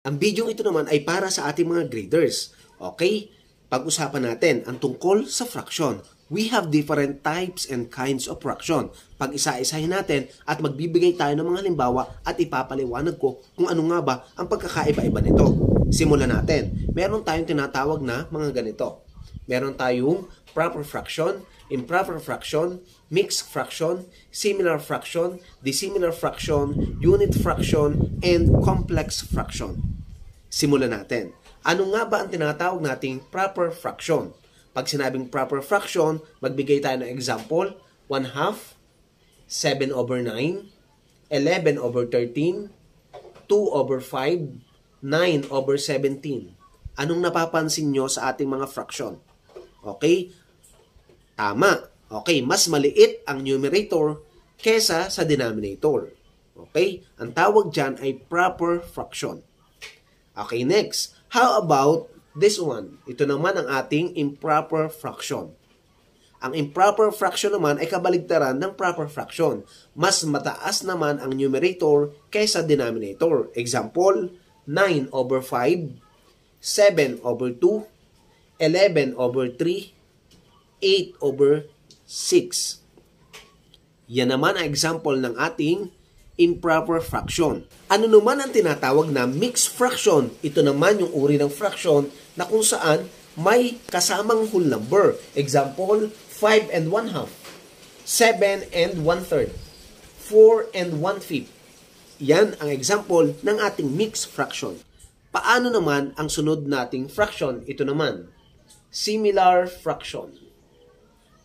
Ang video ito naman ay para sa ating mga graders. Okay? Pag-usapan natin ang tungkol sa fraction. We have different types and kinds of fraction. Pag isa-isahin natin at magbibigay tayo ng mga halimbawa at ipapaliwanag ko kung ano nga ba ang pagkakaiba-iba nito. Simulan natin. Meron tayong tinatawag na mga ganito. Meron tayong proper fraction, improper fraction, mixed fraction, similar fraction, dissimilar fraction, unit fraction, and complex fraction. Simulan natin. Ano nga ba ang tinatawag nating proper fraction? Pag sinabing proper fraction, magbigay tayo ng example, 1/2, 7/9, 11/13, 2/5, 9/17. Anong napapansin nyo sa ating mga fraction? Okay? Tama. Okay, mas maliit ang numerator kesa sa denominator. Okay? Ang tawag dyan ay proper fraction. Okay, next. How about this one? Ito naman ang ating improper fraction. Ang improper fraction naman ay kabaligtaran ng proper fraction. Mas mataas naman ang numerator kaysa denominator. Example, 9/5, 7/2, 11/3, 8/6. Yan naman ang example ng ating improper fraction. Ano naman ang tinatawag na mixed fraction? Ito naman yung uri ng fraction na kung saan may kasamang whole number. Example, 5 1/2, 7 1/3, 4 1/5. Yan ang example ng ating mixed fraction. Paano naman ang sunod nating fraction? Ito naman, similar fraction.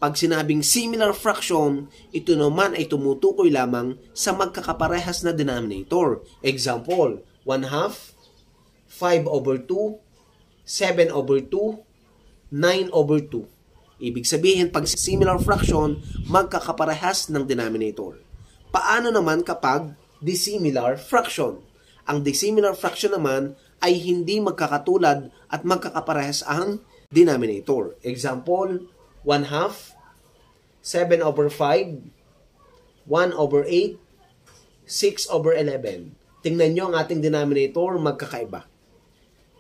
Pag sinabing similar fraction, ito naman ay tumutukoy lamang sa magkakaparehas na denominator. Example, 1/2, 5/2, 7/2, 9/2. Ibig sabihin, pag similar fraction, magkakaparehas ng denominator. Paano naman kapag dissimilar fraction? Ang dissimilar fraction naman ay hindi magkakatulad at magkakaparehas ang denominator. Example, 1/2, 7/5, 1/8, 6/11. Tingnan nyo ang ating denominator, magkakaiba.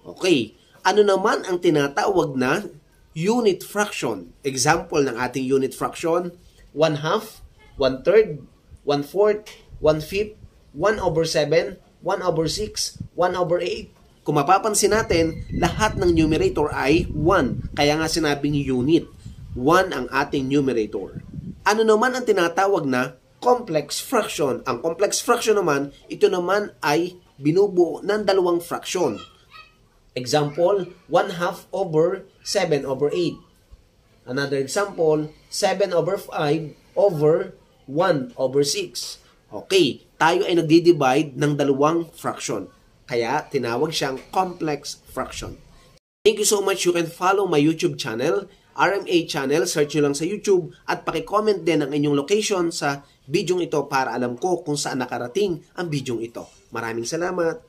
Okay, ano naman ang tinatawag na unit fraction? Example ng ating unit fraction, 1/2, 1/3, 1/4, 1/5, 1/7, 1/6, 1/8. Kung mapapansin natin, lahat ng numerator ay 1. Kaya nga sinabing unit. 1 ang ating numerator. Ano naman ang tinatawag na complex fraction? Ang complex fraction naman, ito naman ay binubuo ng dalawang fraction. Example, 1/2 7/8. Another example, 7/5 over 1/6. Okay, tayo ay nagdi-divide ng dalawang fraction. Kaya tinawag siyang complex fraction. Thank you so much. You can follow my YouTube channel, RMA channel, search nyo lang sa YouTube at pakicomment din ang inyong location sa video ito para alam ko kung saan nakarating ang video ito. Maraming salamat!